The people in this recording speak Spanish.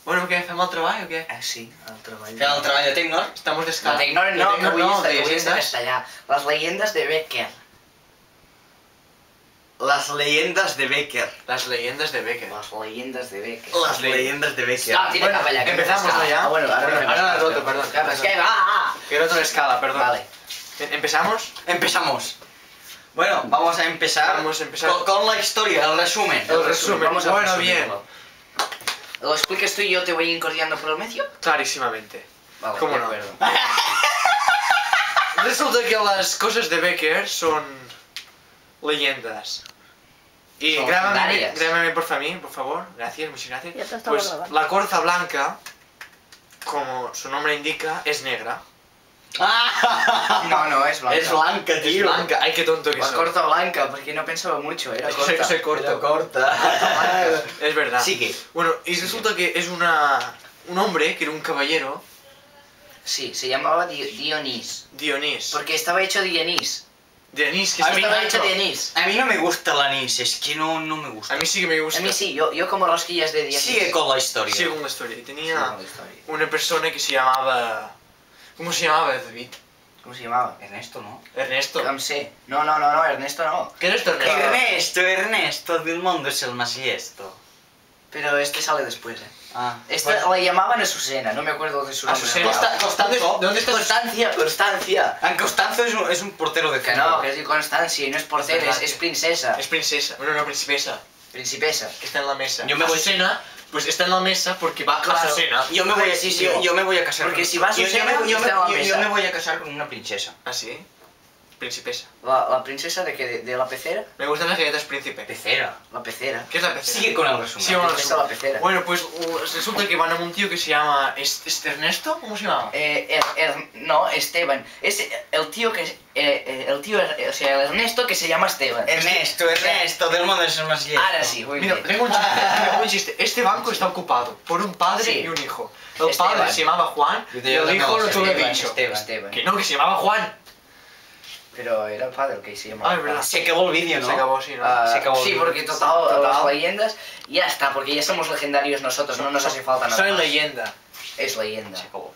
Bueno, què? Fem el treball o què? Sí, el treball. Fem el treball de Tecnor. Estamos No, d'escala. Tecnor no, que avui de està llegendes. castellà. Les leyendes de Becker. Les leyendes de Becker. Las leyendas de Becker. Les leyendes de Becker. Les leyendes de Becker. Ah, tira cap allà. que empezamos, no ¿no, s'escala. ya? Ah, bueno, Bueno, fem ahora escala, la roto, fem perdón. escala. Es que va. Que era otra escala, perdón. Vale. ¿Empezamos? Empezamos. Bueno, vamos a empezar, Vamos a empezar. con la historia, el resumen. El resumen. Vamos a Bueno, resumirlo. ¿Lo explicas tú y yo te voy incordiando por el medio? Clarísimamente. Vale, ¿Cómo de no? acuerdo. Resulta que las cosas de Becker son leyendas. Y Son grábame legendarias. por favor. Gracias, muchas gracias. Ya te estaba Pues grabando. la corza blanca, como su nombre indica, es negra. No, es blanca. Es blanca, Es tío. blanca. Ay, qué tonto que La soy. corta blanca, porque no pensaba mucho, era Es que soy, corta. soy corto. Pero corta. Es verdad. Sigue. Bueno, y resulta que es un hombre que era un caballero, Sí, se llamaba Dionís. Dionís. Porque estaba hecho Dionís. Dionís, que A está mí Estaba bien hecho alto. Dionís. A mí no me gusta el anís, es que no me gusta. A mí sí que me gusta. A mí sí, yo como rosquillas de Dionís. Sigue con la historia. Sigo con la historia. Y Sí, tenía con la historia. una persona que se llamaba... ¿Cómo se llamaba, David? ¿Cómo se llamaba? Ernesto, ¿no? Ernesto. No sé. No, Ernesto no. ¿Qué es esto, Ernesto? Ernesto del mundo es el más liesto. Pero este sale después, Ah, Esta la llamaban Azucena, no me acuerdo de su nombre. Azucena. real. Constanzo. ¿Dónde estás? Constancia. Constanzo es un portero de Que fútbol. no, que es de Constancia y no es portera, es princesa. Es princesa. Bueno, no, principesa. Principesa. Que está en la mesa. Yo me voy- Azucena, pues está en la mesa porque va Claro. a Azucena. Yo me voy a, Sí, sí. yo me voy a casar Porque con... si vas a yo, Azucena, yo, está en la yo mesa. me voy a casar con una princesa. ¿Ah, sí? Principesa. La princesa de que de la pecera. Me gustan las galletas príncipe. Pecera. La pecera. ¿Qué es la pecera? Sigue con el resumen. Sí, bueno, Princesa la pecera. Bueno, pues resulta que van a un tío que se llama... ¿Es Ernesto? ¿Cómo se llama? No, Esteban. Es el tío que... o sea, el Ernesto que se llama Esteban. Ernesto del mundo es el más liesto. Ahora sí, muy Mira, bien. tengo un chiste. Este banco está ocupado por un padre Sí. y un hijo. El Esteban. padre se llamaba Juan y el hijo no te lo he dicho. Esteban. Que no, que se llamaba Juan. Pero era el padre el que se llamaba. Ah, es verdad. Se acabó el vídeo, ¿no? Se acabó así, ¿no? Ah, Se acabó el sí, vídeo. porque total, Total. las leyendas ya está, porque ya somos legendarios nosotros, no nos hace falta nada Soy más. leyenda. Es leyenda. Se acabó.